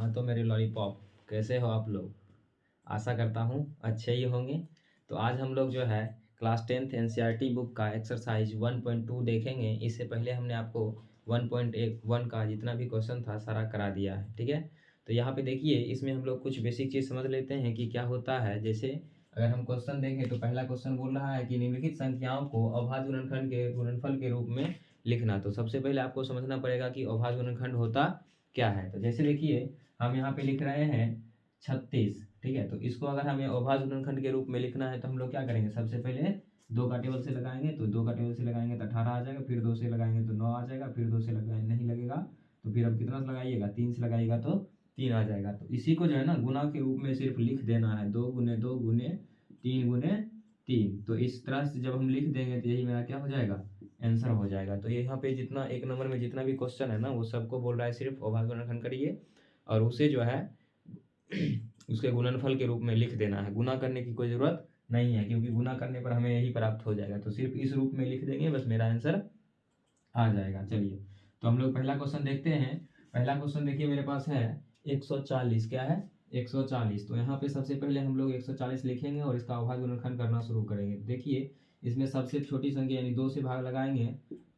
हाँ तो मेरी लॉलीपॉप, कैसे हो आप लोग? आशा करता हूँ अच्छे ही होंगे। तो आज हम लोग जो है क्लास 10th एनसीईआरटी बुक का एक्सरसाइज 1.2 देखेंगे। इससे पहले हमने आपको 1.1 का जितना भी क्वेश्चन था सारा करा दिया है, ठीक है। तो यहाँ पे देखिए, इसमें हम लोग कुछ बेसिक चीज़ समझ लेते हैं कि क्या होता है। जैसे अगर हम क्वेश्चन देखें तो पहला क्वेश्चन बोल रहा है कि निम्नलिखित संख्याओं को अभाज्य गुणनखंड के गुणनफल के रूप में लिखना। तो सबसे पहले आपको समझना पड़ेगा कि अभाज्य गुणनखंड होता क्या है। तो जैसे देखिए, हम यहाँ पे लिख रहे हैं 36, ठीक है। तो इसको अगर हमें अभाज्य गुणनखंड के रूप में लिखना है तो हम लोग क्या करेंगे, सबसे पहले 2 का टेबल से लगाएंगे। तो 2 का टेबल से लगाएंगे तो 18 आ जाएगा, फिर 2 से लगाएंगे तो 9 आ जाएगा, फिर 2 से लगाए नहीं लगेगा तो फिर अब कितना से लगाइएगा, 3 से लगाइएगा तो 3 आ जाएगा। तो इसी को जो है ना गुणा के रूप में सिर्फ लिख देना है, 2 गुने 2 गुने 3 गुने 3। तो इस तरह से जब हम लिख देंगे तो यही मेरा क्या हो जाएगा, आंसर हो जाएगा। तो यहाँ पे जितना एक नंबर में जितना भी क्वेश्चन है ना, वो सबको बोल रहा है सिर्फ अभाज्य गुणनखंड करिए और उसे जो है उसके गुणनफल के रूप में लिख देना है। गुना करने की कोई ज़रूरत नहीं है, क्योंकि गुना करने पर हमें यही प्राप्त हो जाएगा। तो सिर्फ इस रूप में लिख देंगे, बस मेरा आंसर आ जाएगा। चलिए, तो हम लोग पहला क्वेश्चन देखते हैं। पहला क्वेश्चन देखिए मेरे पास है 140। क्या है, 140। तो यहाँ पे सबसे पहले हम लोग 140 लिखेंगे और इसका अभाज्य गुणनखंड करना शुरू करेंगे। देखिए, इसमें सबसे छोटी संख्या यानी 2 से भाग लगाएंगे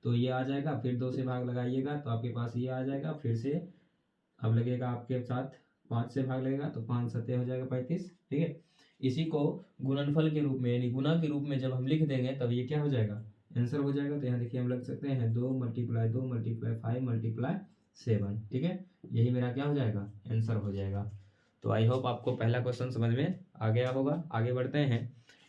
तो ये आ जाएगा, फिर 2 से भाग लगाइएगा तो आपके पास ये आ जाएगा, फिर से अब लगेगा आपके साथ 5 से भाग लगेगा तो 5 सत्ते हो जाएगा 35, ठीक है। इसी को गुणनफल के रूप में यानी गुना के रूप में जब हम लिख देंगे तब ये क्या हो जाएगा, आंसर हो जाएगा। तो यहाँ देखिए हम लग सकते हैं 2 × 2 × 5 × 7, ठीक है। यही मेरा क्या हो जाएगा, आंसर हो जाएगा। तो आई होप आपको पहला क्वेश्चन समझ में आ गया होगा। आगे बढ़ते हैं।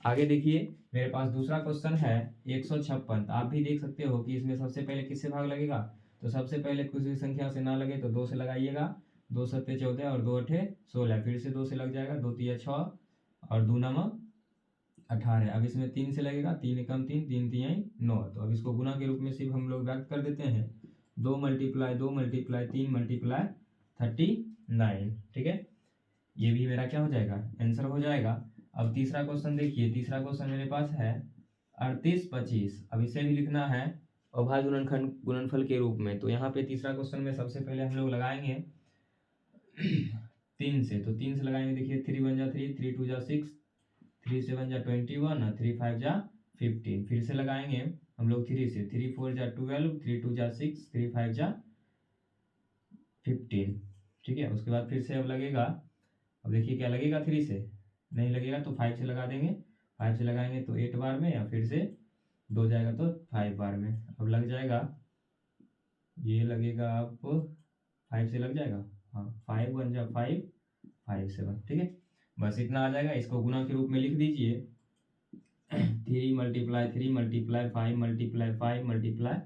आगे देखिए मेरे पास दूसरा क्वेश्चन है 156। आप भी देख सकते हो कि इसमें सबसे पहले किससे भाग लगेगा। तो सबसे पहले किसी संख्या से ना लगे तो 2 से लगाइएगा, 2 सत्ते 14 और 2 अठे 16, फिर से 2 से लग जाएगा, 2 तिया 6 और 2 नम 18। अब इसमें 3 से लगेगा, 3 एकम 3, 3 तियाई 9। तो अब इसको गुना के रूप में सिर्फ हम लोग व्यक्त कर देते हैं, 2 × 2 × 3 × 39, ठीक है। ये भी मेरा क्या हो जाएगा, आंसर हो जाएगा। अब तीसरा क्वेश्चन देखिए, तीसरा क्वेश्चन मेरे पास है 38 25। अब इसे भी लिखना है अभाज्य गुणनखंड गुणनफल के रूप में। तो यहाँ पे तीसरा क्वेश्चन में सबसे पहले हम लोग लगाएंगे 3 से। तो 3 से लगाएंगे, देखिए 3 × 1 = 3, 3 × 2 = 6, 3 × 7 = 21 और 3 × 5 = 15। फिर से लगाएंगे हम लोग 3 से, 3 × 4 = 12, 3 × 2 = 6, 3 × 5 = 15, ठीक है। उसके बाद फिर से अब लगेगा, अब देखिए क्या लगेगा, 3 से नहीं लगेगा तो 5 से लगा देंगे। 5 से लगाएंगे तो 8 बार में, या फिर से 2 जाएगा तो 5 बार में। अब लग जाएगा, ये लगेगा आप 5 से लग जाएगा, हाँ 5 × 1 = 5, 5 7, ठीक है। बस इतना आ जाएगा। इसको गुना के रूप में लिख दीजिए, 3 × 3 × 5 × 5 ×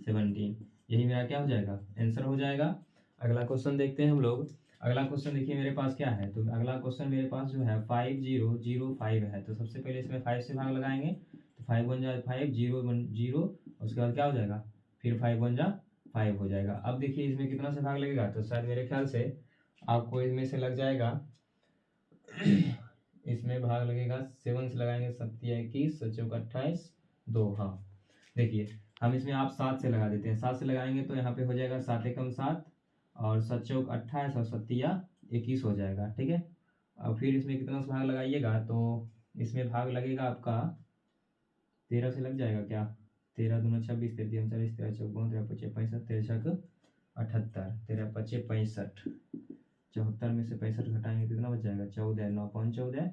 17। यही मेरा क्या हो जाएगा, आंसर हो जाएगा। अगला क्वेश्चन देखते हैं हम लोग। अगला क्वेश्चन देखिए मेरे पास क्या है। तो अगला क्वेश्चन मेरे पास जो है 5005 है। तो सबसे पहले इसमें 5 से भाग लगाएंगे तो 5 × 1 = 5, 0 1 0, उसके बाद क्या हो जाएगा, फिर 5 × 1 = 5 हो जाएगा। अब देखिए इसमें कितना से भाग लगेगा, तो शायद मेरे ख्याल से आपको इसमें से लग जाएगा इसमें भाग लगेगा 7 से लगाएंगे, 7 × 21, 7 × 4 = 28, 2, हाँ। देखिए हम इसमें आप 7 से लगा देते हैं। 7 से लगाएंगे तो यहाँ पे हो जाएगा 7 एकम 7 और 7 चौक 28 और 7 तिया 21 हो जाएगा, ठीक है। अब फिर इसमें कितना से भाग लगाइएगा, तो इसमें भाग लगेगा आपका 13 से लग जाएगा क्या, 13 दूना 26, 13 40, 13 चौक 32, 13 25 65, 13 छक 78, 13 25 65, 74 में से 65 घटाएंगे कितना बच जाएगा, 14, 9 5 14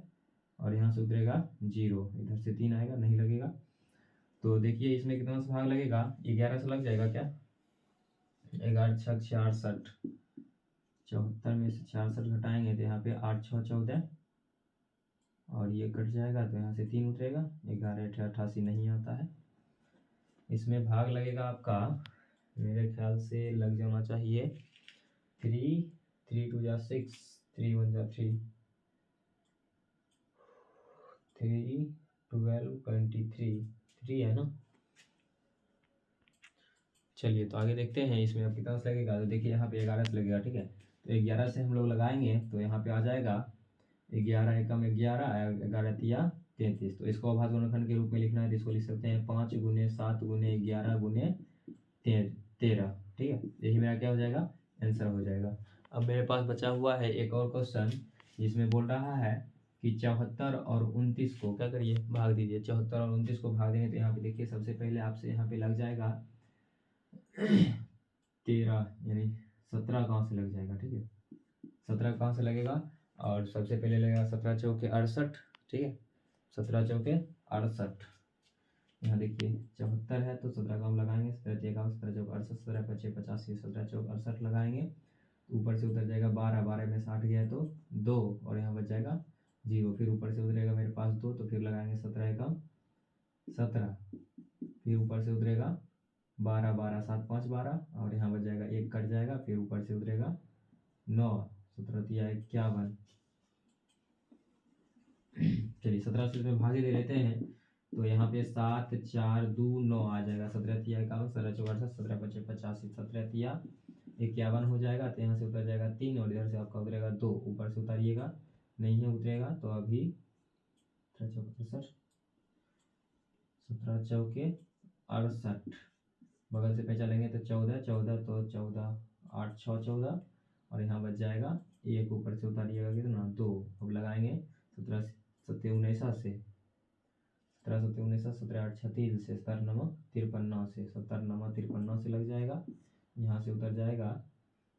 और यहाँ से उतरेगा 0, इधर से 3 आएगा, नहीं लगेगा। तो देखिए इसमें कितना से भाग लगेगा, 11 से लग जाएगा क्या, 11 छक 66, 74 में से 66 घटाएंगे तो यहाँ पे 8 6 14 और ये कट जाएगा तो यहाँ से 3 उतरेगा, 11 8 88 नहीं आता है। इसमें भाग लगेगा आपका, मेरे ख्याल से लग जाना चाहिए 3 3 2 = 6, 3 1 = 3, 3 12 23, 3 है ना। चलिए तो आगे देखते हैं इसमें अब कितना से लगेगा। तो देखिए यहाँ पे 11 से लगेगा, ठीक है। तो 11 से हम लोग लगाएंगे तो यहाँ पे आ जाएगा 11 एकम 11, 11 तिया 33। तो इसको अभाज्य गुणनखंड के रूप में लिखना है तो इसको लिख सकते हैं 5 × 7 × 11 × 13, ठीक है। यही मेरा क्या हो जाएगा, आंसर हो जाएगा। अब मेरे पास बचा हुआ है एक और क्वेश्चन, जिसमें बोल रहा है कि 74 और 29 को क्या करिए, भाग दीजिए। 74 और 29 को भाग देंगे तो यहाँ पे देखिए सबसे पहले आपसे यहाँ पे लग जाएगा 13, यानी 17 कहाँ से लग जाएगा, ठीक है। 17 कहाँ से लगेगा, और सबसे पहले लगेगा 17 चौके 68, ठीक है। 17 चौके 68, यहाँ देखिए 74 है तो 17 का हम लगाएंगे, 17 51, 17 चौक 68, 17 25 85, 17 चौक 68 लगाएंगे, ऊपर से उतर जाएगा 12, 12 में 60 गया तो 2, और यहाँ बच जाएगा 0, फिर ऊपर से उतरेगा मेरे पास 2, तो फिर लगाएंगे 17 एकम 17, फिर ऊपर से उतरेगा 12, 12 7 5 12, और यहाँ बच जाएगा 1 कट जाएगा, फिर ऊपर से उतरेगा 9, 17 तिया 51। चलिए 17 से इसमें भागे दे लेते हैं, तो यहाँ पे 7 4 2 9 आ जाएगा, 17 तिया 51, 17 चौक 68, 17 25 85, 17 तिया 51 हो जाएगा, तो यहाँ से उतर जाएगा 3, और इधर से आपका उतरेगा 2, ऊपर से उतारिएगा, नहीं है उतरेगा, तो अभी 17 चौक 68, 17 चौके 68, बगल से पैसा लेंगे तो 14 14, तो 14 8 6 14, और यहाँ बच जाएगा 1, ऊपर से उतारिएगा कितना 2, अब लगाएंगे 17 7 19 से 17 7 19, 17 8 36 से 17 9 53 से 17 9 53 से लग जाएगा, यहाँ से उतर जाएगा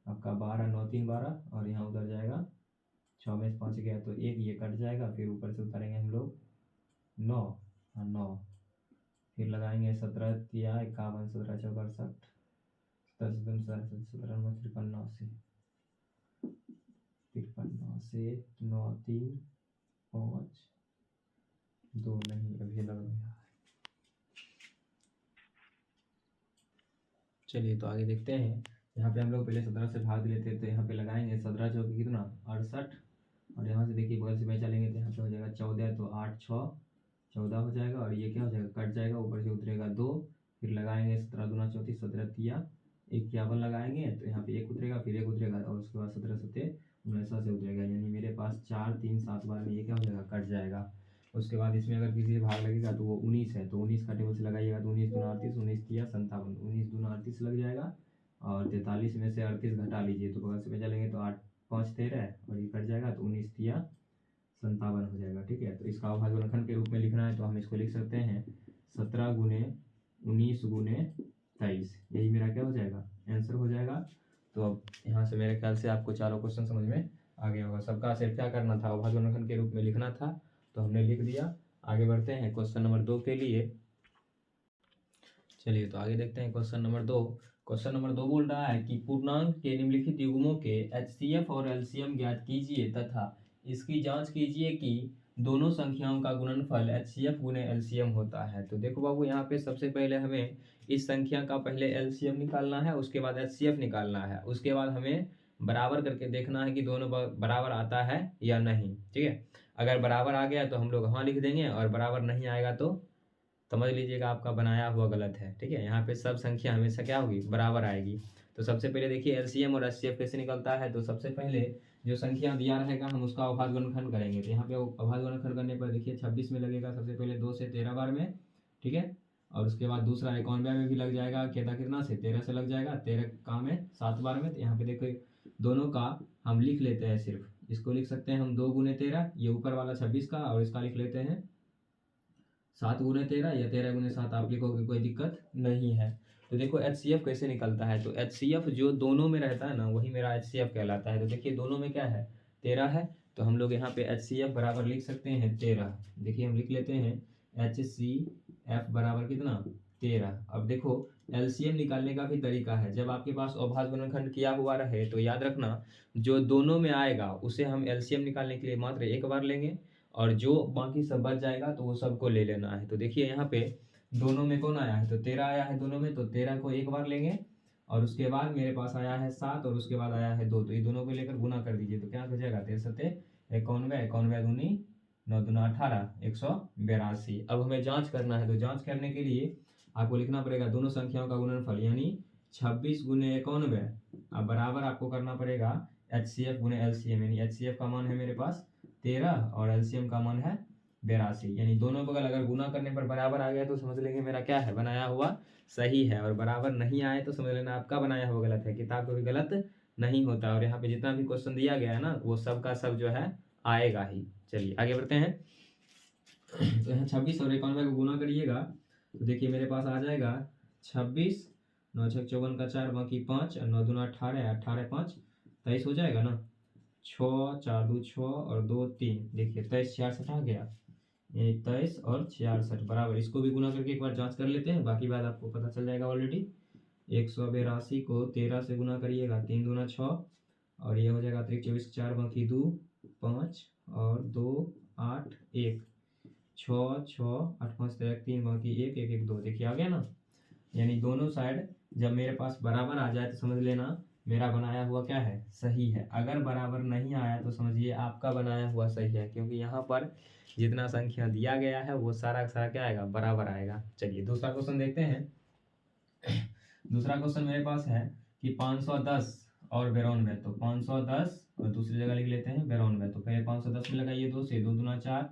आपका 12 9 3 12, और यहाँ उतर जाएगा 6 में 5 गया तो 1, ये कट जाएगा, फिर ऊपर से उतारेंगे हम लोग 9 9, फिर लगाएंगे 17 तिया 51, 17 चौक 68, 17 17 9 53 से 9 3 5 2, नहीं अभी लग रहा है। चलिए तो आगे देखते हैं, यहाँ पे हम लोग पहले 17 से भाग लेते हैं, तो यहाँ पे लगाएंगे 17 चौके कितना 68, और यहाँ से देखिए बगल से पैसा लेंगे तो यहाँ पे हो जाएगा 14, तो 8 6 14 हो जाएगा, और ये क्या हो जाएगा कट जाएगा, ऊपर से उतरेगा 2, फिर लगाएंगे 17 दूना 34, 17 तिया 51 लगाएंगे, तो यहाँ पे 1 उतरेगा, फिर 1 उतरेगा, और उसके बाद 17 7 19 से उतरेगा, यानी मेरे पास 4 3 7 बार में ये क्या हो जाएगा कट जाएगा। उसके बाद इसमें अगर किसी से भाग लगेगा तो वो 19 है, तो 19 का टेबल से लगाइएगा, तो 19 दूना 38, 19 तिया 57, 19 दूना 38 लग जाएगा, और 43 में से 38 घटा लीजिए, तो बगल से बचा लेंगे तो 8 5 13, और ये कट जाएगा, तो 19 तिया 57 हो जाएगा, ठीक है। तो इसका अभाज्य गुणनखंड के रूप में लिखना है, तो हम इसको लिख सकते हैं 17 गुने 19 गुने 23, यही मेरा क्या हो जाएगा आंसर हो जाएगा। तो अब यहाँ से मेरे ख्याल से आपको चारों क्वेश्चन समझ में आ गया होगा। सबका सिर्फ क्या करना था, अभाज्य गुणनखंड के रूप में लिखना था, तो हमने लिख दिया। आगे बढ़ते हैं क्वेश्चन नंबर 2 के लिए। चलिए तो आगे देखते हैं क्वेश्चन नंबर 2। क्वेश्चन नंबर 2 बोल रहा है कि पूर्णांक के निम्नलिखित युग्मों के HCF और LCM ज्ञात कीजिए तथा इसकी जांच कीजिए कि दोनों संख्याओं का गुणनफल HCF गुने LCM होता है। तो देखो बाबू, यहाँ पे सबसे पहले हमें इस संख्या का पहले LCM निकालना है, उसके बाद HCF निकालना है, उसके बाद हमें बराबर करके देखना है कि दोनों बराबर आता है या नहीं, ठीक है। अगर बराबर आ गया तो हम लोग हाँ लिख देंगे, और बराबर नहीं आएगा तो समझ लीजिएगा आपका बनाया हुआ गलत है, ठीक है। यहाँ पे सब संख्या हमेशा क्या होगी बराबर आएगी। तो सबसे पहले देखिए LCM और HCF कैसे निकलता है। तो सबसे पहले जो संख्या दिया रहेगा हम उसका अभाज्य गुणनखंड करेंगे। तो यहाँ पे अभाज्य गुणनखंड करने पर देखिए 26 में लगेगा सबसे पहले 2 से 13 बार में, ठीक है। और उसके बाद दूसरा 91 में भी लग जाएगा, कितना से 13 से लग जाएगा, 13 का में 7 बार में। तो यहाँ पे देखो दोनों का हम लिख लेते हैं, सिर्फ इसको लिख सकते हैं हम 2 गुने 13, ये ऊपर वाला 26 का, और इसका लिख लेते हैं 7 गुने 13 या 13 गुने 7, आप लिखोगे कोई दिक्कत नहीं है। तो देखो HCF कैसे निकलता है। तो HCF जो दोनों में रहता है ना वही मेरा HCF कहलाता है। तो देखिए दोनों में क्या है 13 है, तो हम लोग यहाँ पे HCF बराबर लिख सकते हैं 13। देखिए हम लिख लेते हैं HCF बराबर कितना 13। अब देखो LCM निकालने का भी तरीका है। जब आपके पास अभाज्य गुणनखंड किया हुआ रहे तो याद रखना जो दोनों में आएगा उसे हम LCM निकालने के लिए मात्र एक बार लेंगे, और जो बाकी सब बच जाएगा तो वो सबको ले लेना है। तो देखिए यहाँ पे दोनों में कौन आया है, तो 13 आया है दोनों में, तो 13 को एक बार लेंगे, और उसके बाद मेरे पास आया है 7, और उसके बाद आया है 2, तो ये दोनों को लेकर गुना कर दीजिए। तो क्या हो जाएगा 13 सत्ते 91, 91 दूनी 9 दूना 18, 182। अब हमें जांच करना है, तो जांच करने के लिए आपको लिखना पड़ेगा दोनों संख्याओं का गुणनफल, यानी 26 गुने 91। अब बराबर आपको करना पड़ेगा HCF गुने LCM, यानी HCF का मान है मेरे पास 13 और LCM का मान है 82, यानी दोनों बगल अगर गुना करने पर बराबर आ गया तो समझ लेंगे मेरा क्या है बनाया हुआ सही है, और बराबर नहीं आए तो समझ लेना आपका बनाया हुआ गलत है, किताब को भी गलत नहीं होता, और यहाँ पे जितना भी क्वेश्चन दिया गया है ना वो सब का सब जो है आएगा ही। चलिए आगे बढ़ते हैं। तो यहाँ 26 और 91 को गुना करिएगा तो देखिए मेरे पास आ जाएगा 26, 9 छक 54 का 4 बाकी 5 और 9 दूना 18, 18 5 23 हो जाएगा ना। 6 4 2 6 और 2 3, देखिए 23 66 आ गया, 23 और 66 बराबर। इसको भी गुना करके एक बार जांच कर लेते हैं, बाकी बात आपको पता चल जाएगा ऑलरेडी। 182 को 13 से गुना करिएगा, 3 दूना 6 और ये हो जाएगा अतिरिक्त 24 4 बाकी 2 5 और 2 8 1 6 6 8 5 3 बाकी 1 1 1 2, देखिए आ गया ना। यानी दोनों साइड जब मेरे पास बराबर आ जाए तो समझ लेना मेरा बनाया हुआ क्या है, सही है। अगर बराबर नहीं आया तो समझिए आपका बनाया हुआ सही है, क्योंकि यहाँ पर जितना संख्या दिया गया है वो सारा का सारा क्या आएगा, बराबर आएगा। चलिए दूसरा क्वेश्चन देखते हैं। दूसरा क्वेश्चन मेरे पास है कि 510 और 92, तो 510 और दूसरी जगह लिख लेते हैं 92। तो पहले 510 में लगाइए 2 से, 2 दूना 4,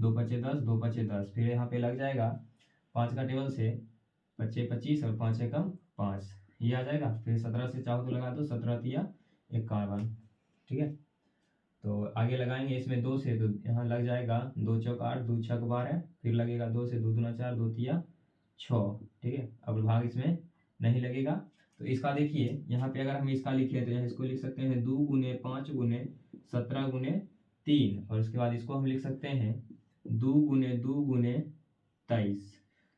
2 पचे 10, 2 पचे 10, फिर यहाँ पे लग जाएगा 5 का टेबल से 25 25 और 5 एकम 5, ये आ जाएगा। फिर 17 से चाहो तो लगा दो, 17 तिया 51, ठीक है। तो आगे लगाएंगे इसमें 2 से, तो यहाँ लग जाएगा 2 चौक 8, 2 छक 12, फिर लगेगा 2 से, 2 दूना 4, 2 तिया 6, ठीक है। अब भाग इसमें नहीं लगेगा। तो इसका देखिए यहाँ पे अगर हम इसका लिखे तो यहाँ इसको लिख सकते हैं 2 गुने 5 गुने 17 गुने 3, और उसके बाद इसको हम लिख सकते हैं 2 गुने 2 गुने 23।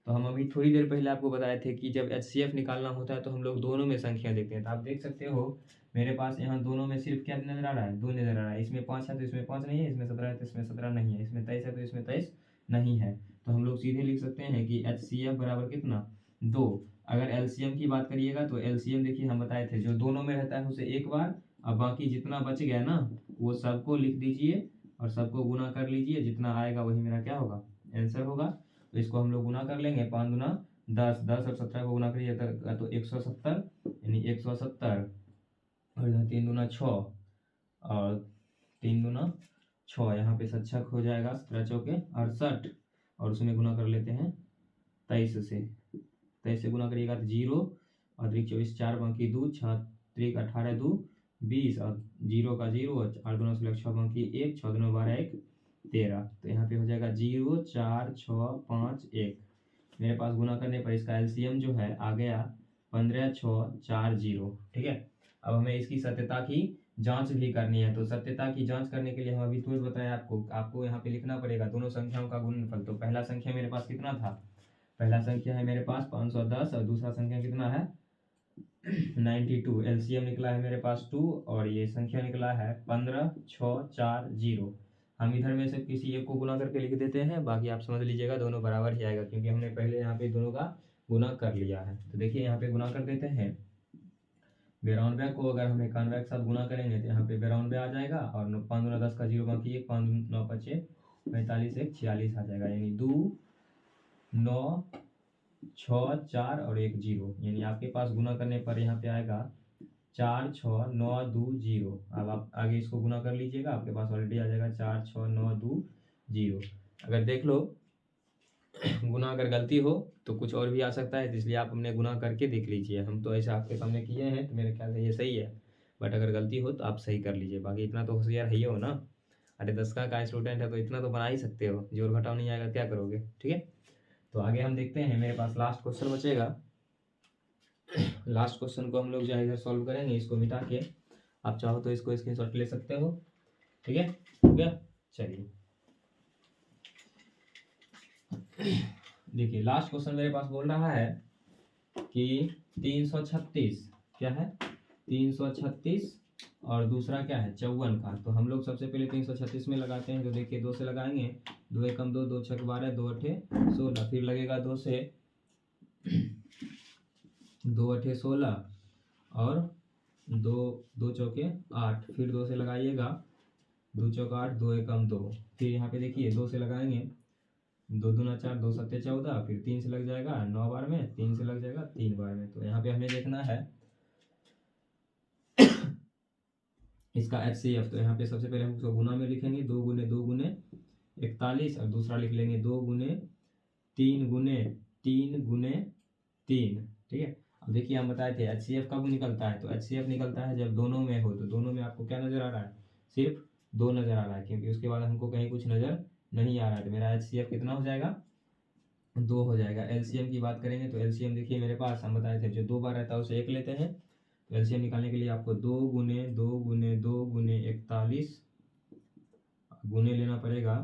तो हम अभी थोड़ी देर पहले आपको बताए थे कि जब HCF निकालना होता है तो हम लोग दोनों में संख्या देखते हैं। तो आप देख सकते हो मेरे पास यहाँ दोनों में सिर्फ क्या नजर आ रहा है, 2 नजर आ रहा है। इसमें 5 है तो इसमें 5 नहीं है, इसमें 17 है तो इसमें 17 नहीं है, इसमें 23 है तो इसमें 23 नहीं है। तो हम लोग सीधे लिख सकते हैं कि HCF बराबर कितना, 2। अगर LCM की बात करिएगा तो LCM देखिए हम बताए थे जो दोनों में रहता है उसे एक बार, अब बाकी जितना बच गया ना वो सबको लिख दीजिए और सबको गुना कर लीजिए, जितना आएगा वही मेरा क्या होगा, आंसर होगा। तो इसको हम लोग गुना कर लेंगे, 5 दूना 10, 10 और 17 को गुना करिए तो 170, यानी 170 और इधर 3 दूना 6 और 3 दूना 6, यहाँ पे 7 हो जाएगा, 17 चौके 68 और उसमें गुना कर लेते हैं 23 से। 23 से गुना करिएगा तो 0 अतिरिक्त 24 4 बाकी 2 6 18 2 20 और 0 का 0 और 8 दूना 16 6 बाकी 1 6 दूना 12 1 13। तो यहाँ पे हो जाएगा 0 4 6 5 1। मेरे पास गुना करने पर इसका LCM जो है आ गया 15 6 4 0, ठीक है। अब हमें इसकी सत्यता की जांच भी करनी है। तो सत्यता की जांच करने के लिए हम अभी तुरंत बताएं आपको यहाँ पे लिखना पड़ेगा दोनों संख्याओं का गुणनफल। तो पहला संख्या मेरे पास कितना था, पहला संख्या है मेरे पास 510 और दूसरा संख्या कितना है 92। LCM निकला है मेरे पास 2 और ये संख्या निकला है 15 6 4 0। हम इधर में से किसी एक को गुना करके लिख देते हैं, बाकी आप समझ लीजिएगा दोनों बराबर ही आएगा, क्योंकि हमने पहले यहाँ पे दोनों का गुना कर लिया है। तो देखिए यहाँ पे गुना कर देते हैं 92 को, अगर हम 91 के साथ गुना करेंगे तो यहाँ पे 92 आ जाएगा और 5 दूना 10 का 0 बाकी 1 5 9 5 45 1 46 आ जाएगा, यानी 2 9 6 4 और 1 0, यानी आपके पास गुना करने पर यहाँ पे आएगा 4 6 9 2 0। अब आप आगे इसको गुना कर लीजिएगा, आपके पास ऑलरेडी आ जाएगा 4 6 9 2 0। अगर देख लो गुना अगर गलती हो तो कुछ और भी आ सकता है, तो इसलिए आप अपने गुना करके देख लीजिए। हम तो ऐसा आपके सामने किए हैं तो मेरे ख्याल से ये सही है, बट अगर गलती हो तो आप सही कर लीजिए। बाकी इतना तो होशियार है ही हो ना, अरे 10 का स्टूडेंट है तो इतना तो बना ही सकते हो, जोड़ घटाव नहीं आएगा क्या करोगे, ठीक है। तो आगे हम देखते हैं, मेरे पास लास्ट क्वेश्चन बचेगा। लास्ट क्वेश्चन को हम लोग जो है इधर सॉल्व करेंगे, इसको मिटा के आप चाहो तो इसको स्क्रीनशॉट ले सकते हो, ठीक है, हो गया। चलिए देखिए लास्ट क्वेश्चन मेरे पास बोल रहा है कि 336 क्या है, 336 और दूसरा क्या है 54 का। तो हम लोग सबसे पहले 336 में लगाते हैं, तो देखिए 2 से लगाएंगे, 2 एकम 2 2 छक 12 2 अठे 16, फिर लगेगा 2 से 2 अठे 16 और 2 2 चौके 8, फिर 2 से लगाइएगा, 2 चौक 8 2 एकम 2, फिर यहाँ पे देखिए 2 से लगाएंगे, 2 दूना 4 2 सत्ते 14, फिर 3 से लग जाएगा 9 बार में, 3 से लग जाएगा 3 बार में। तो यहाँ पे हमें देखना है इसका HCF। तो यहाँ पे सबसे पहले हम उसको गुना में लिखेंगे, 2 गुने 2 गुने 41 और दूसरा लिख लेंगे 2 गुने 3 गुने 3 गुने 3, ठीक है। अब देखिए हम बताए थे HCF कब निकलता है, तो HCF निकलता है जब दोनों में हो। तो दोनों में आपको क्या नज़र आ रहा है, सिर्फ 2 नज़र आ रहा है, क्योंकि उसके बाद हमको कहीं कुछ नज़र नहीं आ रहा है। तो मेरा HCF कितना हो जाएगा, 2 हो जाएगा। LCM की बात करेंगे तो LCM देखिए मेरे पास हम बताए थे जो 2 बार रहता है उसे 1 लेते हैं। तो LCM निकालने के लिए आपको 2 गुने 2 गुने 2 गुने 41 गुने लेना पड़ेगा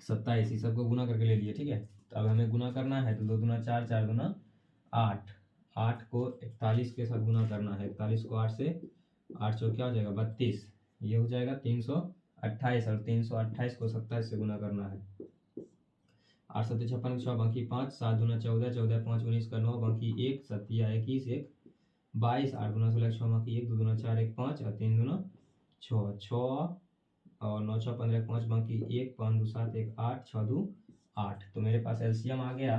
27, इस सबको गुना करके ले लिए, ठीक है। तो अब हमें गुना करना है, तो 2 दूना 4, 4 दूना 8, 8 को 41 के साथ गुना करना है। 41 को 8 से, 8 चौ क्या हो जाएगा 32, ये हो जाएगा 328, और 328 को 27 से गुना करना है। 8 7 56 6 बाकी 5, 7 दूना 14, 14 5 19 का 9 बाकी 1, 7 21 1 22, 8 दूना 16 6 बाकी 1, 2 दूना 4 1 5 और 3 दूना 6 6 और 9 6 15 5 बाकी 1, 5 2 7 1 8 6 2 8। तो मेरे पास LCM आ गया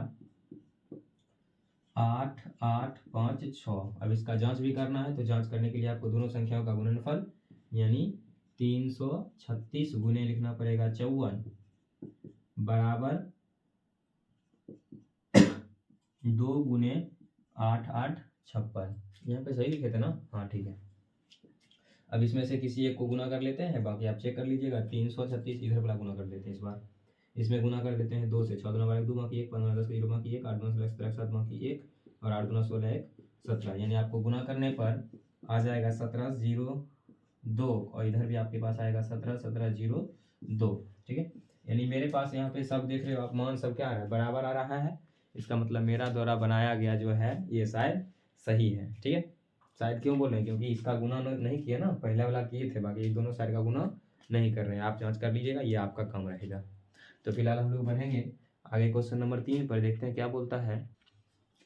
8 8 5 6। अब इसका जांच भी करना है, तो जांच करने के लिए आपको दोनों संख्याओं का गुणनफल यानी 336 गुने लिखना पड़ेगा 54 बराबर 2 गुने 8 8 56। यहाँ पे सही लिखे थे ना, हाँ ठीक है। अब इसमें से किसी एक को गुना कर लेते हैं, बाकी आप चेक कर लीजिएगा। 336 इधर वाला गुना कर देते हैं, इस बार इसमें गुना कर देते हैं 2 से। 6 दूना 12 2 बाकी 1, 15 10 0 बाकी 1, 8 दूना 16 17 7 बाकी 1 और 8 दूना 16 1 17। यानी आपको गुना करने पर आ जाएगा 17 0 2 और इधर भी आपके पास आएगा 17 17 0 2, ठीक है। यानी मेरे पास यहाँ पे सब देख रहे हो आप, मान सब क्या आ रहा है, बराबर आ रहा है। इसका मतलब मेरा द्वारा बनाया गया जो है ये शायद सही है, ठीक है। शायद क्यों बोल रहे हैं, क्योंकि इसका गुना नहीं किया ना, पहला वाला किए थे, बाकी दोनों साइड का गुना नहीं कर रहे हैं। आप जांच कर लीजिएगा, ये आपका काम रहेगा। तो फिलहाल हम लोग बढ़ेंगे आगे क्वेश्चन नंबर 3 पर, देखते हैं क्या बोलता है।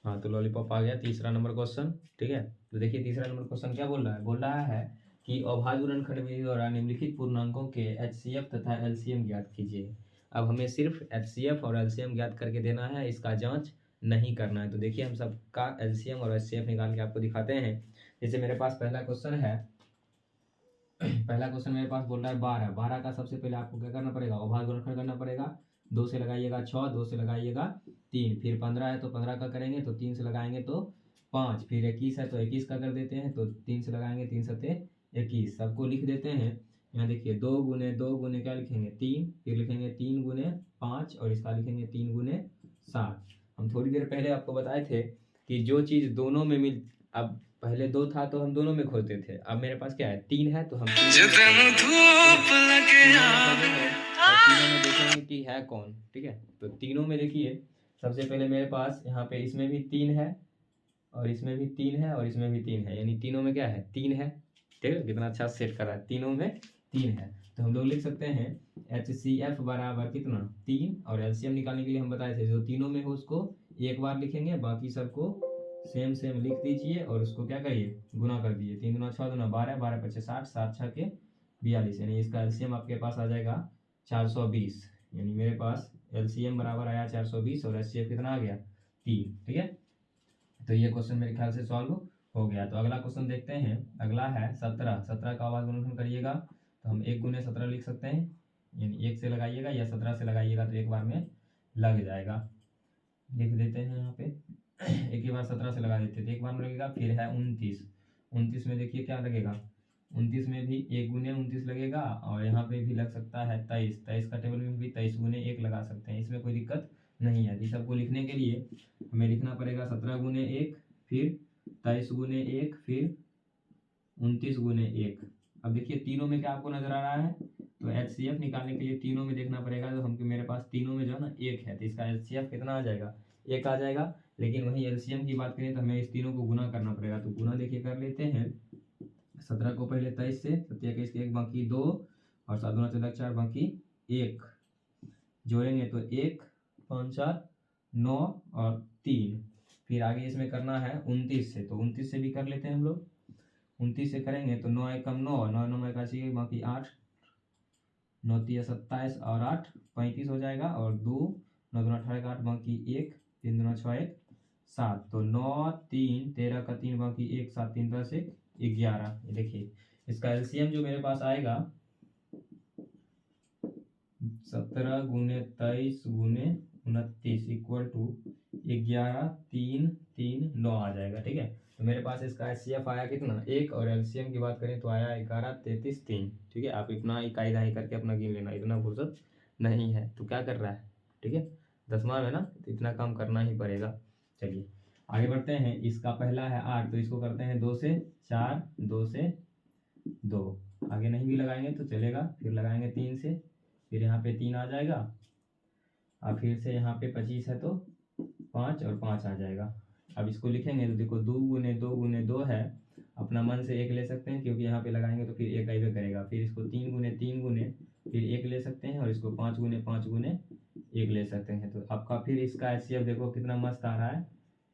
हाँ तो लॉलीपॉप आ गया तीसरा नंबर क्वेश्चन, ठीक है। तो देखिए तीसरा नंबर क्वेश्चन क्या बोल रहा है, बोल रहा है कि अभाज्य गुणनखंड विधि द्वारा निम्नलिखित पूर्णांकों के HCF तथा LCM ज्ञात कीजिए। अब हमें सिर्फ HCF और LCM ज्ञात करके देना है, इसका जांच नहीं करना है। तो देखिए हम सबका LCM और HCF निकाल के आपको दिखाते हैं। जैसे मेरे पास पहला क्वेश्चन है, पहला क्वेश्चन मेरे पास बोल रहा है 12, 12 का सबसे पहले आपको क्या करना पड़ेगा, अभाज्य गुणनखंड करना पड़ेगा। 2 से लगाइएगा 6, 2 से लगाइएगा 3, फिर 15 है तो 15 का करेंगे, तो 3 से लगाएंगे तो 5, फिर 21 है तो 21 का कर देते हैं, तो 3 से लगाएंगे 3 सत्ते 21, सबको लिख देते हैं। यहाँ देखिए 2 गुने 2 गुने क्या लिखेंगे 3, फिर लिखेंगे 3 गुने 5 और इसका लिखेंगे 3 गुने 7। हम थोड़ी देर पहले आपको बताए थे कि जो चीज़ दोनों में मिल, अब पहले 2 था तो हम दोनों में खोजते थे, अब मेरे पास क्या है 3 है तो हम तीनों में देखेंगे कि है कौन, ठीक है। तो तीनों में देखिए सबसे पहले मेरे पास यहाँ पे इसमें भी 3 है और इसमें भी 3 है और इसमें भी 3 है, यानी तीनों में क्या है 3 है, ठीक है। कितना अच्छा सेट कर रहा है, तीनों में 3 है। तो हम लोग लिख सकते हैं HCF बराबर कितना 3, और LCM निकालने के लिए हम बताए थे जो तीनों में हो उसको एक बार लिखेंगे, बाकी सबको सेम सेम लिख दीजिए और उसको क्या करिए गुना कर दीजिए। 3 दूना 6 दूना 12, 12 पच्चे 60, 7 6 के 42, यानी इसका LCM आपके पास आ जाएगा 420। यानी मेरे पास LCM बराबर आया 420 और HCF कितना आ गया 3, ठीक है। तो ये क्वेश्चन मेरे ख्याल से सॉल्व हो गया। तो अगला क्वेश्चन देखते हैं। अगला है 17, 17 का अभाज्य गुणनखंड करिएगा, तो हम 1 गुने 17 लिख सकते हैं, यानी 1 से लगाइएगा या 17 से लगाइएगा तो एक बार में लग जाएगा। लिख देते हैं यहाँ पे एक ही बार 17 से लगा देते थे, एक बार में लगेगा। फिर है 29, 29 में देखिए क्या लगेगा, 29 में भी 1 गुने 29 लगेगा और यहाँ पे भी लग सकता है 23, 23 का टेबल में भी 23 गुने 1 लगा सकते हैं, इसमें कोई दिक्कत नहीं है। इस सबको लिखने के लिए हमें लिखना पड़ेगा 17 गुने 1, फिर 23 गुने 1, फिर 29 गुने 1। अब देखिए तीनों में क्या आपको नजर आ रहा है, तो HCF निकालने के लिए तीनों में देखना पड़ेगा। तो हम मेरे पास तीनों में जो है ना 1 है, तो इसका HCF कितना आ जाएगा 1 आ जाएगा। लेकिन वहीं LCM की बात करें तो हमें इस तीनों को गुना करना पड़ेगा। तो गुना देखिए कर लेते हैं। 17 को पहले 23 से, 7 21 के 1 बाकी 2 और 7 दूना 14 4 बाकी 1 जोड़ेंगे तो 1 5 4 9 और 3। फिर आगे इसमें करना है 29 से, तो 29 से भी कर लेते हैं हम लोग। 29 से करेंगे तो 9 एकम 9, 9 9 81 बाकी 8, 9 3 27 और 8 35 हो जाएगा, और 2 9 दूना 18 8 बाकी 1, 3 दूना 6 1 7, तो 9 3 13 का 3 बाकी 1 7 3 10 1 11। ये देखिए इसका LCM जो मेरे पास आएगा 17 गुने 23 गुने 29 इक्वल टू 11 3 3 9 आ जाएगा। ठीक है, तो मेरे पास इसका HCF आया कितना 1, और LCM की बात करें तो आया 11 33 3। ठीक है, आप इतना इकाई दहाई करके अपना गिन लेना, इतना फुर्सत नहीं है। तो क्या कर रहा है, ठीक है, दसवां में ना, तो इतना काम करना ही पड़ेगा। चलिए आगे बढ़ते हैं। इसका पहला है 8, तो इसको करते हैं 2 से 4, 2 से 2। आगे नहीं भी लगाएंगे तो चलेगा, फिर लगाएंगे 3 से, फिर यहाँ पे 3 आ जाएगा, और फिर से यहाँ पे 25 है तो 5 और 5 आ जाएगा। अब इसको लिखेंगे तो देखो 2 गुने 2 गुने 2 है, अपना मन से 1 ले सकते हैं क्योंकि यहाँ पे लगाएंगे तो फिर 1 आइबे करेगा। फिर इसको 3 गुने 3 गुने फिर 1 ले सकते हैं, और इसको 5 गुने 5 गुने 1 ले सकते हैं। तो आपका फिर इसका HCF देखो कितना मस्त आ रहा है,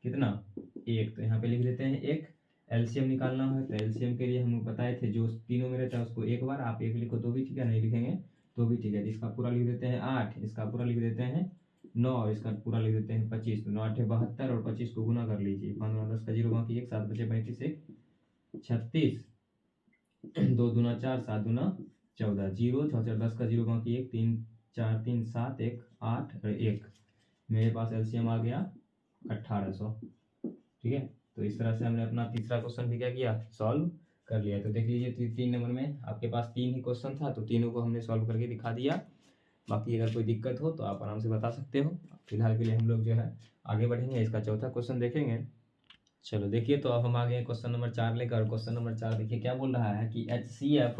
कितना 1। तो यहाँ पे लिख देते हैं 1। LCM निकालना है तो LCM के लिए हम बताए थे जो तीनों में रहता है उसको एक बार आप 1 लिखो तो भी ठीक है, नहीं लिखेंगे तो भी ठीक है। इसका पूरा लिख देते हैं 8, इसका पूरा लिख देते हैं 9, और इसका पूरा लिख देते हैं 25। तो 9 8 72, और 25 को गुना कर लीजिए, 5 10 का 0 बाकी 1, 7 बचे 35 1 36, 2 दूना 4, 7 दूना 14, 0 6 4 10 का 0 बाकी 1, 3 4 3 7 1 8 और 1। मेरे पास LCM आ गया 1800। ठीक है, तो इस तरह से हमने अपना तीसरा क्वेश्चन भी क्या किया, सॉल्व कर लिया। तो देख लीजिए 3 नंबर में आपके पास 3 ही क्वेश्चन था, तो तीनों को हमने सॉल्व करके दिखा दिया। बाकी अगर कोई दिक्कत हो तो आप आराम से बता सकते हो। फिलहाल के लिए हम लोग जो है आगे बढ़ेंगे, इसका चौथा क्वेश्चन देखेंगे। चलो देखिए, तो अब हम आ गए क्वेश्चन नंबर 4 लेकर। क्वेश्चन नंबर 4 देखिए क्या बोल रहा है कि HCF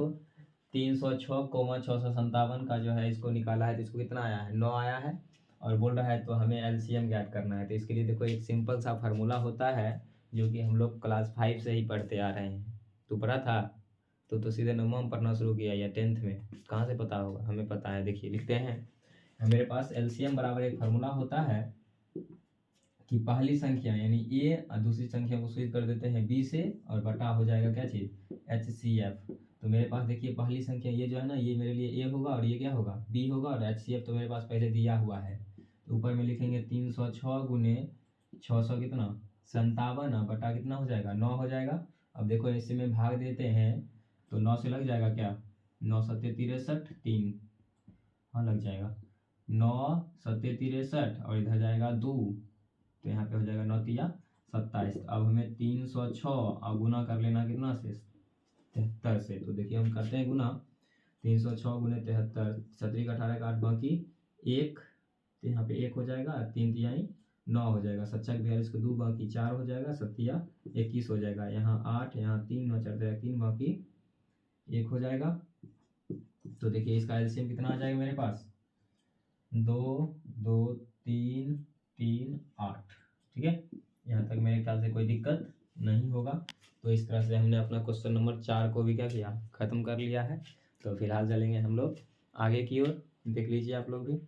306,657 का जो है इसको निकाला है, तो इसको कितना आया है 9 आया है, और बोल रहा है तो हमें LCM ज्ञात करना है। तो इसके लिए देखो एक सिंपल सा फार्मूला होता है जो कि हम लोग क्लास 5 से ही पढ़ते आ रहे हैं। तो पढ़ा था तो सीधे 9वां में पढ़ना शुरू किया या 10th में, कहाँ से पता होगा, हमें पता है। देखिए लिखते हैं, मेरे पास LCM बराबर एक फार्मूला होता है कि पहली संख्या यानी A और दूसरी संख्या को स्विच कर देते हैं B से, और बटा हो जाएगा क्या चीज़ HCF। तो मेरे पास देखिए पहली संख्या ये जो है ना, ये मेरे लिए A होगा और ये क्या होगा B होगा, और HCF तो मेरे पास पहले दिया हुआ है। तो ऊपर में लिखेंगे 306 गुने 600 कितना 57, बटा कितना हो जाएगा 9 हो जाएगा। अब देखो इसी में भाग देते हैं तो 9 से लग जाएगा क्या, 9 7 63 3, हाँ लग जाएगा 9 7 63, और इधर जाएगा 2, तो यहाँ पे हो जाएगा 9 तिया 27। अब हमें 306 और गुना कर लेना कितना से 73 से। तो देखिए हम करते हैं गुना, 306 गुने 73, 17 का 18 का 8 बाकी 1, तो यहाँ पे 1 हो जाएगा, 3 तिहाई 9 हो जाएगा, 7 42 को 2 बाकी 4 हो जाएगा, 7 तिया 21 हो जाएगा, यहाँ 8 यहाँ 3 9 4 3 बाकी 1 हो जाएगा। तो देखिए इसका LCM कितना आ जाएगा मेरे पास 2 2 3 3 8। ठीक है, यहाँ तक मेरे ख्याल से कोई दिक्कत नहीं होगा। तो इस तरह से हमने अपना क्वेश्चन नंबर 4 को भी क्या किया, ख़त्म कर लिया है। तो फिलहाल चलेंगे हम लोग आगे की ओर, देख लीजिए आप लोग भी।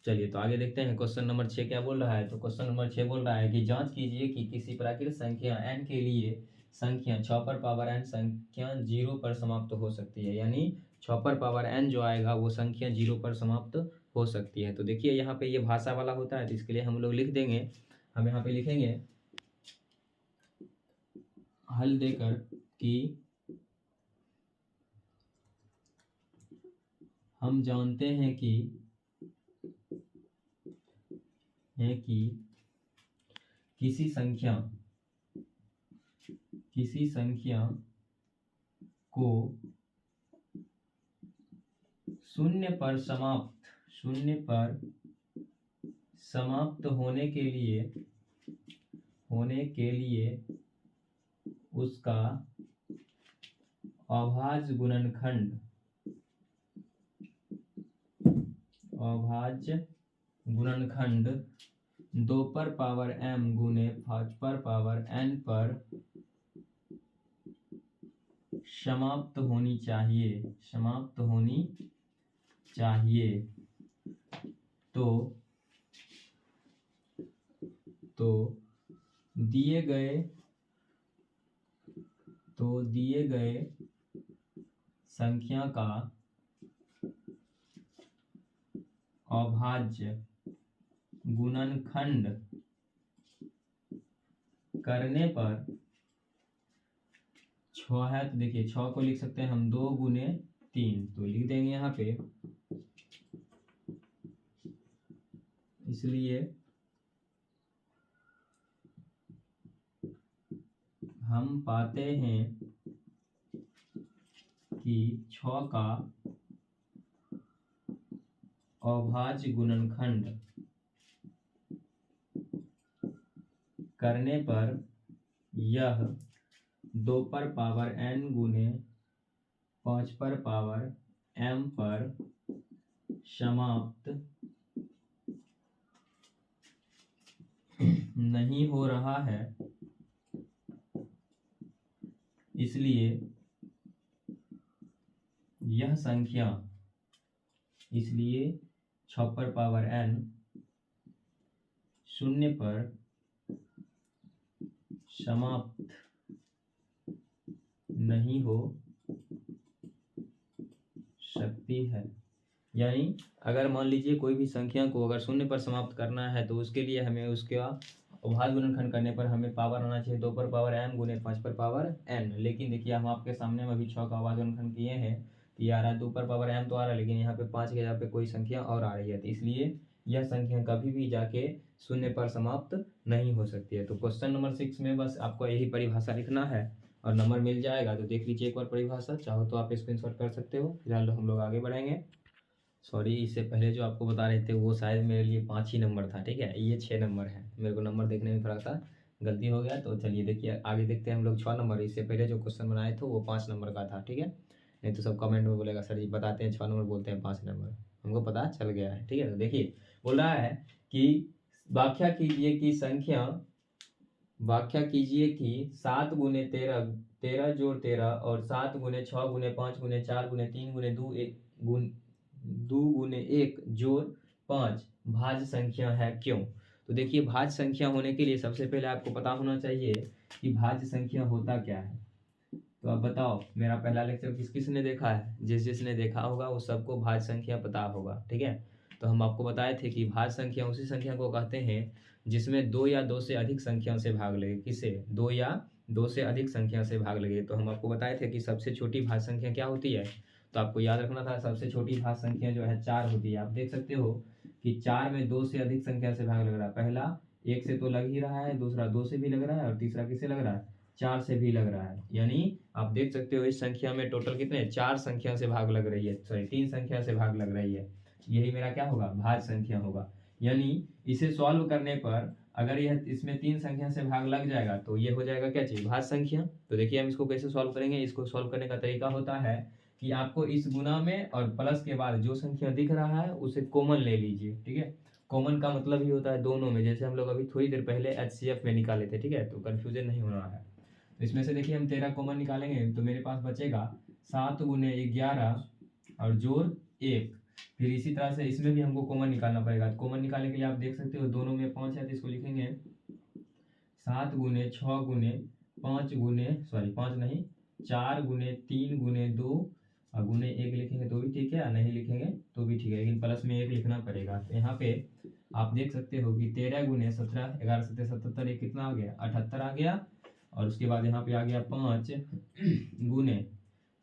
चलिए तो आगे देखते हैं क्वेश्चन नंबर 6 क्या बोल रहा है। तो क्वेश्चन नंबर 6 बोल रहा है कि जांच कीजिए कि किसी प्राकृतिक संख्या n के लिए संख्या 6 पर पावर n संख्या 0 पर समाप्त हो सकती है, यानी 6 पर पावर n जो आएगा वो संख्या 0 पर समाप्त हो सकती है। तो देखिए यहाँ पे ये भाषा वाला होता है, तो इसके लिए हम लोग लिख देंगे, हम यहाँ पे लिखेंगे हल देकर कि हम जानते हैं कि किसी संख्या को शून्य पर समाप्त होने के लिए उसका अभाज्य गुणनखंड 2 पर पावर m गुने 5 पर पावर n पर समाप्त होनी चाहिए। तो दिए गए संख्या का अभाज्य गुणनखंड करने पर 6 है, तो देखिए 6 को लिख सकते हैं हम 2 गुने 3, तो लिख देंगे यहाँ पे इसलिए हम पाते हैं कि 6 का अभाज्य गुणनखंड करने पर यह 2 पर पावर n गुने 5 पर पावर m पर समाप्त नहीं हो रहा है, इसलिए यह संख्या 6 पर पावर n 0 पर समाप्त नहीं हो सकती है। यानी अगर मान लीजिए कोई भी संख्या को अगर 0 पर समाप्त करना है तो उसके लिए हमें उसका अभाज्य गुणनखंड करने पर हमें पावर आना चाहिए 2 पर पावर m गुने 5 पर पावर n। लेकिन देखिए हम आपके सामने में अभी 6 का अभाज्य गुणनखंड किए हैं तो ये आ रहा है 2 पर पावर m तो आ रहा है, लेकिन यहाँ पे 5 के जगह पे कोई संख्या और आ रही है, तो इसलिए यह संख्या कभी भी जाके 0 पर समाप्त नहीं हो सकती है। तो क्वेश्चन नंबर 6 में बस आपको यही परिभाषा लिखना है और नंबर मिल जाएगा। तो देख लीजिए एक बार परिभाषा, चाहो तो आप स्क्रीनशॉट कर सकते हो। फिलहाल हम लोग आगे बढ़ेंगे। सॉरी, इससे पहले जो आपको बता रहे थे वो शायद मेरे लिए 5 ही नंबर था, ठीक है, ये 6 नंबर है। मेरे को नंबर देखने में थोड़ा सा गलती हो गया। तो चलिए देखिए आगे देखते हैं हम लोग 6 नंबर। इससे पहले जो क्वेश्चन बनाए थे वो 5 नंबर का था, ठीक है। नहीं तो सब कमेंट में बोलेगा सर जी बताते हैं 6 नंबर बोलते हैं 5 नंबर, हमको पता चल गया है, ठीक है। तो देखिए बोल रहा है कि व्याख्या कीजिए कि 7 गुने 13 13 जोड़ 13 और 7 गुने 6 गुने 5 गुने 4 गुने 3 गुने 2 गुने 1 जोड़ 5 भाज्य संख्या है क्यों। तो देखिए भाज्य संख्या होने के लिए सबसे पहले आपको पता होना चाहिए कि भाज्य संख्या होता क्या है। तो आप बताओ, मेरा पहला लेक्चर किस किस ने देखा है? जिसने देखा होगा वो सबको भाज्य संख्या पता होगा, ठीक है। तो हम आपको बताए थे कि भाज्य संख्या उसी संख्या को कहते हैं जिसमें 2 या 2 से अधिक संख्याओं से भाग लगे। किसे? 2 या 2 से अधिक संख्या से भाग लगे। तो हम आपको बताए थे कि सबसे छोटी भाज्य संख्या क्या होती है। तो आपको याद रखना था सबसे छोटी भाज्य संख्या जो है 4 होती है। आप देख सकते हो कि 4 में 2 से अधिक संख्या से भाग लग रहा है। पहला 1 से तो लग ही रहा है, दूसरा 2 से भी लग रहा है और तीसरा किससे लग रहा है? 4 से भी लग रहा है। यानी आप देख सकते हो इस संख्या में टोटल कितने 4 संख्या से भाग लग रही है, सॉरी 3 संख्या से भाग लग रही है। यही मेरा क्या होगा? भाज्य संख्या होगा। यानी इसे सॉल्व करने पर अगर यह इसमें 3 संख्या से भाग लग जाएगा तो ये हो जाएगा क्या चीज? भाज्य संख्या। तो देखिए हम इसको कैसे सॉल्व करेंगे। इसको सॉल्व करने का तरीका होता है कि आपको इस गुना में और प्लस के बाद जो संख्या दिख रहा है उसे कॉमन ले लीजिए, ठीक है। कॉमन का मतलब ही होता है दोनों में, जैसे हम लोग अभी थोड़ी देर पहले HCF में निकाले थे, ठीक है। तो कंफ्यूजन नहीं होना है। तो इसमें से देखिए हम 13 कॉमन निकालेंगे तो मेरे पास बचेगा 7 गुने 11 और जोड़ 1। फिर इसी तरह से इसमें भी हमको कॉमन निकालना पड़ेगा। तो कॉमन निकालने के लिए आप देख सकते हो दोनों में 5 है तो इसको लिखेंगे 7 गुने 6 गुने 5 गुने 4 गुने 3 गुने 2 और गुने 1 लिखेंगे तो भी ठीक है, नहीं लिखेंगे तो भी ठीक है, लेकिन प्लस में 1 लिखना पड़ेगा। तो यहाँ पे आप देख सकते हो कि 13 गुने 17 11 7 77 ये कितना आ गया? 78 आ गया। और उसके बाद यहाँ पे आ गया 5 गुने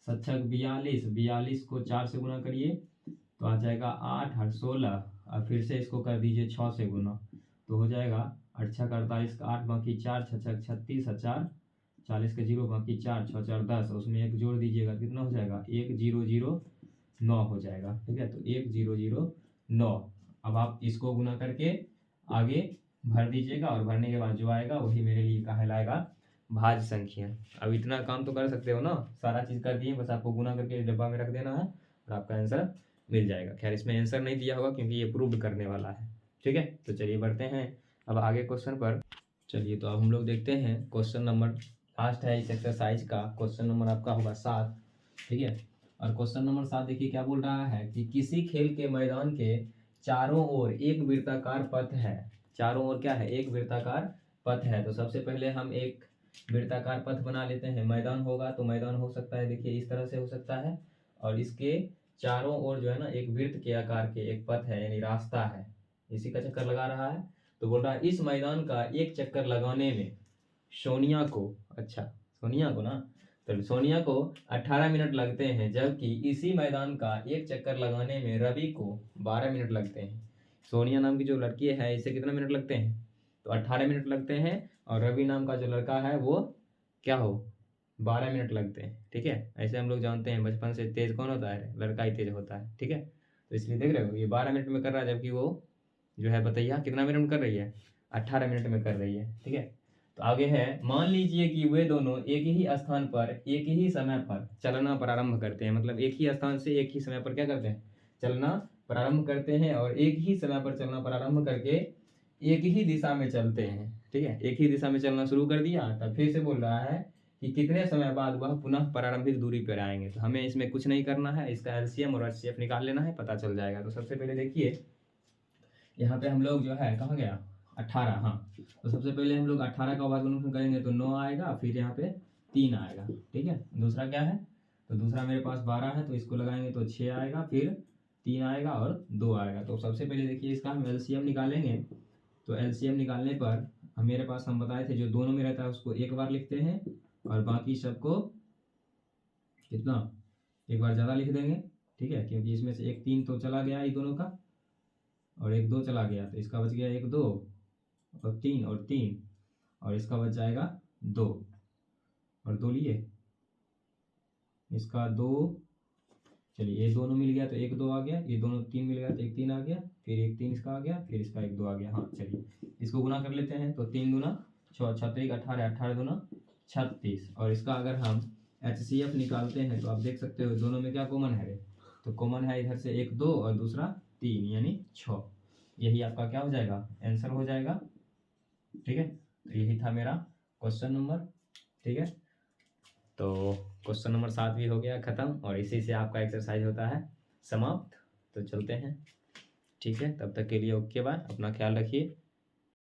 7 42 42 को 4 से गुना करिए तो आ जाएगा 8 और 16 और फिर से इसको कर दीजिए 6 से गुना तो हो जाएगा 8 6 48 का 8 बाकी 4 6 6 36 और 4 40 का 0 बाकी 4 6 4 10 उसमें 1 जोड़ दीजिएगा कितना हो जाएगा? 1009 हो जाएगा, ठीक है। तो 1009। अब आप इसको गुना करके आगे भर दीजिएगा और भरने के बाद जो आएगा वही मेरे लिए कहलाएगा भाज्य संख्या। अब इतना काम तो कर सकते हो ना, सारा चीज़ कर दिए, बस आपको गुना करके डब्बा में रख देना है और आपका आंसर मिल जाएगा। खैर इसमें आंसर नहीं दिया होगा क्योंकि ये प्रूव करने वाला है, ठीक है। तो चलिए बढ़ते हैं अब आगे क्वेश्चन पर। चलिए तो अब हम लोग देखते हैं क्वेश्चन नंबर लास्ट है इस एक्सरसाइज का। क्वेश्चन नंबर आपका होगा 7, ठीक है। और क्वेश्चन नंबर 7 देखिए क्या बोल रहा है कि किसी खेल के मैदान के चारों ओर एक वृत्ताकार पथ है। चारों ओर क्या है? एक वृत्ताकार पथ है। तो सबसे पहले हम एक वृत्ताकार पथ बना लेते हैं। मैदान होगा तो मैदान हो सकता है देखिए इस तरह से हो सकता है और इसके चारों ओर जो है ना एक वृत्त के आकार के एक पथ है यानी रास्ता है, इसी का चक्कर लगा रहा है। तो बोल रहा है इस मैदान का एक चक्कर लगाने में सोनिया को, अच्छा सोनिया को ना, तो सोनिया को 18 मिनट लगते हैं, जबकि इसी मैदान का एक चक्कर लगाने में रवि को 12 मिनट लगते हैं। सोनिया नाम की जो लड़की है इसे कितना मिनट लगते हैं, तो 18 मिनट लगते हैं। और रवि नाम का जो लड़का है वो क्या हो, 12 मिनट लगते हैं। ठीक है, ऐसे हम लोग जानते हैं बचपन से तेज कौन होता है, लड़का ही तेज होता है। ठीक है, तो इसलिए देख रहे हो ये 12 मिनट में कर रहा है, जबकि वो जो है बतैया कितना मिनट में कर रही है, 18 मिनट में कर रही है। ठीक है, तो आगे है, मान लीजिए कि वे दोनों एक ही स्थान पर एक ही समय पर चलना प्रारंभ करते हैं। मतलब एक ही स्थान से एक ही समय पर क्या करते हैं, चलना प्रारंभ करते हैं, और एक ही समय पर चलना प्रारंभ करके एक ही दिशा में चलते हैं। ठीक है, एक ही दिशा में चलना शुरू कर दिया, तब फिर से बोल रहा है कि कितने समय बाद वह पुनः प्रारंभिक दूरी पर आएंगे। तो हमें इसमें कुछ नहीं करना है, इसका एलसीएम और एचसीएफ निकाल लेना है, पता चल जाएगा। तो सबसे पहले देखिए यहाँ पे हम लोग जो है कहाँ गया, 18। हाँ, तो सबसे पहले हम लोग 18 का वर्गमूल करेंगे तो 9 आएगा, फिर यहाँ पे 3 आएगा। ठीक है, दूसरा क्या है, तो दूसरा मेरे पास 12 है, तो इसको लगाएंगे तो 6 आएगा, फिर 3 आएगा और 2 आएगा। तो सबसे पहले देखिए इसका हम एलसीएम निकालेंगे। तो एलसीएम निकालने पर मेरे पास हम बताए थे जो दोनों में रहता है उसको एक बार लिखते हैं, और बाकी सबको कितना, एक बार ज़्यादा लिख देंगे। ठीक है, क्योंकि इसमें से एक 3 तो चला गया ये दोनों का, और एक 2 चला गया, तो इसका बच गया 1 2 और 3 और 3, और इसका बच जाएगा 2 और 2 लिए, इसका 2, चलिए ये दोनों मिल गया तो 1 2 आ गया, ये दोनों 3 मिल गया तो 1 3 आ गया, फिर 1 3 इसका आ गया, फिर इसका 1 2 आ गया। हाँ चलिए इसको गुना कर लेते हैं, तो 3 दूना 6, 6 3 18, 18 दूना 36। और इसका अगर हम HCF निकालते हैं तो आप देख सकते हो दोनों में क्या कॉमन है, तो कॉमन है इधर से 1 2 और दूसरा 3 यानी 6। यही आपका क्या हो जाएगा, आंसर हो जाएगा। ठीक है, तो यही था मेरा क्वेश्चन नंबर। ठीक है, तो क्वेश्चन नंबर 7 भी हो गया ख़त्म, और इसी से आपका एक्सरसाइज होता है समाप्त। तो चलते हैं, ठीक है, तब तक के लिए ओके बाय, अपना ख्याल रखिए।